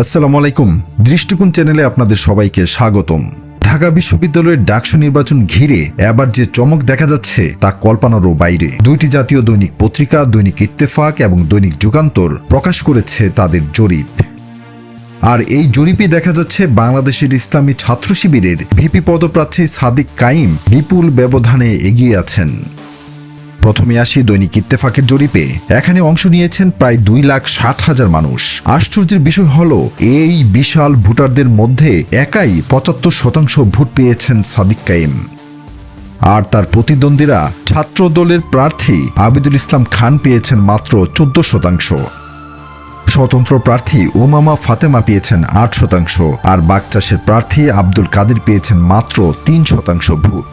আসসালামু আলাইকুম। দৃষ্টিকোণ চ্যানেলে আপনাদের সবাইকে স্বাগতম। ঢাকা বিশ্ববিদ্যালয়ের ডাকসু নির্বাচন ঘিরে এবার যে চমক দেখা যাচ্ছে তা কল্পনারও বাইরে। দুইটি জাতীয় দৈনিক পত্রিকা দৈনিক ইত্তেফাক এবং দৈনিক যুগান্তর প্রকাশ করেছে তাদের জরিপ। আর এই জরিপে দেখা যাচ্ছে বাংলাদেশের ইসলামী ছাত্র শিবিরের ভিপি পদপ্রার্থী সাদিক কাইম বিপুল ব্যবধানে এগিয়ে আছেন। প্রথমে আসি দৈনিক ইত্তেফাকের জরিপে। এখানে অংশ নিয়েছেন প্রায় 2,60,000 মানুষ। আশ্চর্যের বিষয় হলো এই বিশাল ভোটারদের মধ্যে একাই 75% ভোট পেয়েছেন সাদিক কাইম। আর তার প্রতিদ্বন্দ্বীরা ছাত্র দলের প্রার্থী আবিদুল ইসলাম খান পেয়েছেন মাত্র 14%। স্বতন্ত্র প্রার্থী উমামা ফাতেমা পেয়েছেন 8%, আর বাগচাষের প্রার্থী আব্দুল কাদের পেয়েছেন মাত্র 3% ভোট।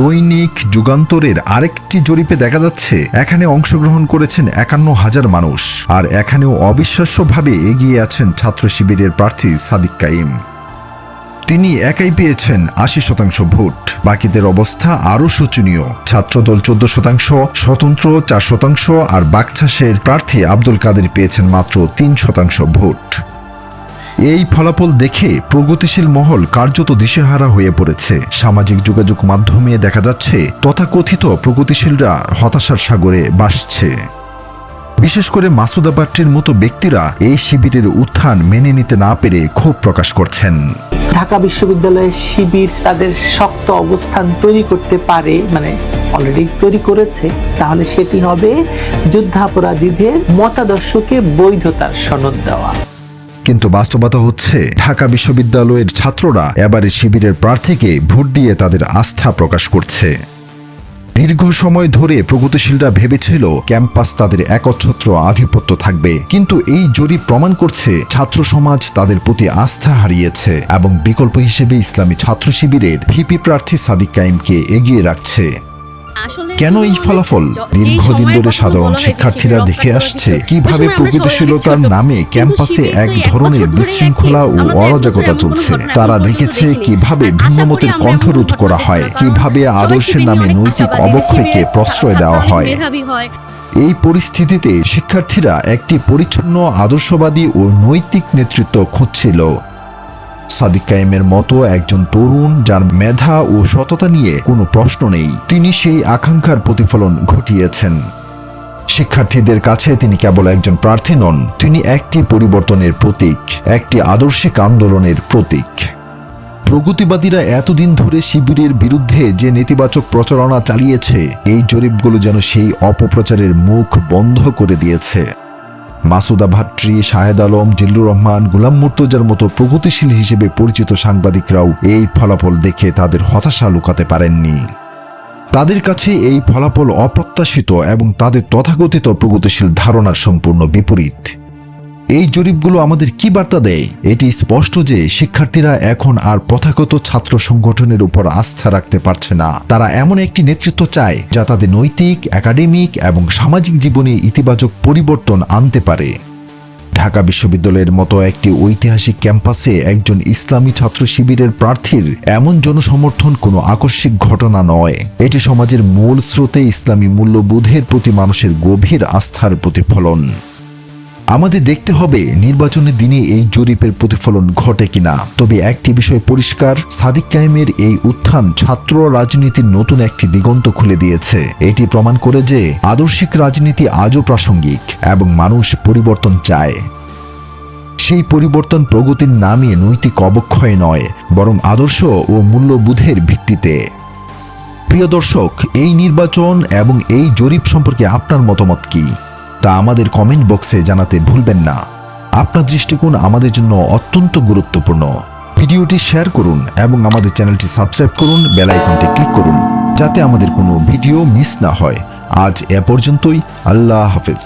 দৈনিক যুগান্তরের আরেকটি জরিপে দেখা যাচ্ছে এখানে অংশগ্রহণ করেছেন 51,000 মানুষ, আর এখানেও অবিশ্বাস্যভাবে এগিয়ে আছেন ছাত্র শিবিরের প্রার্থী সাদিক কাইম। তিনি একাই পেয়েছেন 80% ভোট। বাকিদের অবস্থা আরও শোচনীয়। ছাত্রদল 14%, স্বতন্ত্র 4%, আর বাগচাষের প্রার্থী আব্দুল কাদের পেয়েছেন মাত্র 3% ভোট। এই ফলাফল দেখে প্রগতিশীল মহল কার্যত দিশেহারা হয়ে পড়েছে। সামাজিক যোগাযোগ মাধ্যমে দেখা যাচ্ছে তথাকথিত প্রগতিশীলরা হতাশার সাগরে ভাসছে। বিশেষ করে মাসুদা বাট্টির মতো ব্যক্তিরা এই শিবিরের উত্থান মেনে নিতে না পেরে ক্ষোভ প্রকাশ করছেন। ঢাকা বিশ্ববিদ্যালয়ের শিবির তাদের শক্ত অবস্থান তৈরি করতে পারে, অলরেডি তৈরি করেছে, তাহলে সেটি হবে যুদ্ধাপরাধীদের মতাদর্শকে বৈধতার সনদ দেওয়া। কিন্তু বাস্তবতা হচ্ছে ঢাকা বিশ্ববিদ্যালয়ের ছাত্ররা এবারে শিবিরের প্রার্থীকে ভোট দিয়ে তাদের আস্থা প্রকাশ করছে। দীর্ঘ সময় ধরে প্রগতিশীলরা ভেবেছিল ক্যাম্পাস তাদের একচ্ছত্র আধিপত্য থাকবে, কিন্তু এই জরিপ প্রমাণ করছে ছাত্র সমাজ তাদের প্রতি আস্থা হারিয়েছে এবং বিকল্প হিসেবে ইসলামী ছাত্র শিবিরের ভিপি প্রার্থী সাদিক কাইমকে এগিয়ে রাখছে। কেন এই ফলাফল? দীর্ঘদিন ধরে সাধারণ শিক্ষার্থীরা দেখে আসছে কিভাবে প্রগতিশীলতার নামে ক্যাম্পাসে এক ধরনের বিশৃঙ্খলা ও অরাজকতা চলছে। তারা দেখেছে কিভাবে ভিন্নমতের কণ্ঠরোধ করা হয়, কিভাবে আদর্শের নামে নৈতিক অবক্ষয়কে প্রশ্রয় দেওয়া হয়। এই পরিস্থিতিতে শিক্ষার্থীরা একটি পরিচ্ছন্ন আদর্শবাদী ও নৈতিক নেতৃত্ব খুঁজছিল। সাদিক কাইমের মতো একজন তরুণ যার মেধা ও সততা নিয়ে কোনো প্রশ্ন নেই, তিনি সেই আকাঙ্ক্ষার প্রতিফলন ঘটিয়েছেন। শিক্ষার্থীদের কাছে তিনি কেবল একজন প্রার্থী নন, তিনি একটি পরিবর্তনের প্রতীক, একটি আদর্শিক আন্দোলনের প্রতীক। প্রগতিবাদীরা এতদিন ধরে শিবিরের বিরুদ্ধে যে নেতিবাচক প্রচারণা চালিয়েছে, এই জরিপগুলো যেন সেই অপপ্রচারের মুখ বন্ধ করে দিয়েছে। মাসুদা ভাট্টি, শাহেদ আলম, জিল্লুর রহমান, গোলাম মুর্তজার মতো প্রগতিশীল হিসেবে পরিচিত সাংবাদিকরাও এই ফলাফল দেখে তাদের হতাশা লুকাতে পারেননি। তাদের কাছে এই ফলাফল অপ্রত্যাশিত এবং তাদের তথাকথিত প্রগতিশীল ধারণার সম্পূর্ণ বিপরীত। এই জরিপগুলো আমাদের কি বার্তা দেয়? এটি স্পষ্ট যে শিক্ষার্থীরা এখন আর প্রথাগত ছাত্র সংগঠনের উপর আস্থা রাখতে পারছে না। তারা এমন একটি নেতৃত্ব চায় যা তাদের নৈতিক, একাডেমিক এবং সামাজিক জীবনে ইতিবাচক পরিবর্তন আনতে পারে। ঢাকা বিশ্ববিদ্যালয়ের মতো একটি ঐতিহাসিক ক্যাম্পাসে একজন ইসলামী ছাত্র শিবিরের প্রার্থীর এমন জনসমর্থন কোনো আকস্মিক ঘটনা নয়। এটি সমাজের মূল স্রোতে ইসলামী মূল্যবোধের প্রতি মানুষের গভীর আস্থার প্রতিফলন। আমাদের দেখতে হবে নির্বাচনের দিনে এই জরিপের প্রতিফলন ঘটে কিনা। তবে একটি বিষয় পরিষ্কার, সাদিক কাইমের এই উত্থান ছাত্র রাজনীতির নতুন একটি দিগন্ত খুলে দিয়েছে। এটি প্রমাণ করে যে আদর্শিক রাজনীতি আজও প্রাসঙ্গিক এবং মানুষ পরিবর্তন চায়। সেই পরিবর্তন প্রগতির নামে নৈতিক অবক্ষয় নয়, বরং আদর্শ ও মূল্যবোধের ভিত্তিতে। প্রিয় দর্শক, এই নির্বাচন এবং এই জরিপ সম্পর্কে আপনার মতামত কি তা আমাদের কমেন্ট বক্সে জানাতে ভুলবেন না। আপনার দৃষ্টিকোণ আমাদের জন্য অত্যন্ত গুরুত্বপূর্ণ। ভিডিওটি শেয়ার করুন এবং আমাদের চ্যানেলটি সাবস্ক্রাইব করুন, বেল আইকনটি ক্লিক করুন যাতে আমাদের কোনো ভিডিও মিস না হয়। আজ এ পর্যন্তই। আল্লাহ হাফেজ।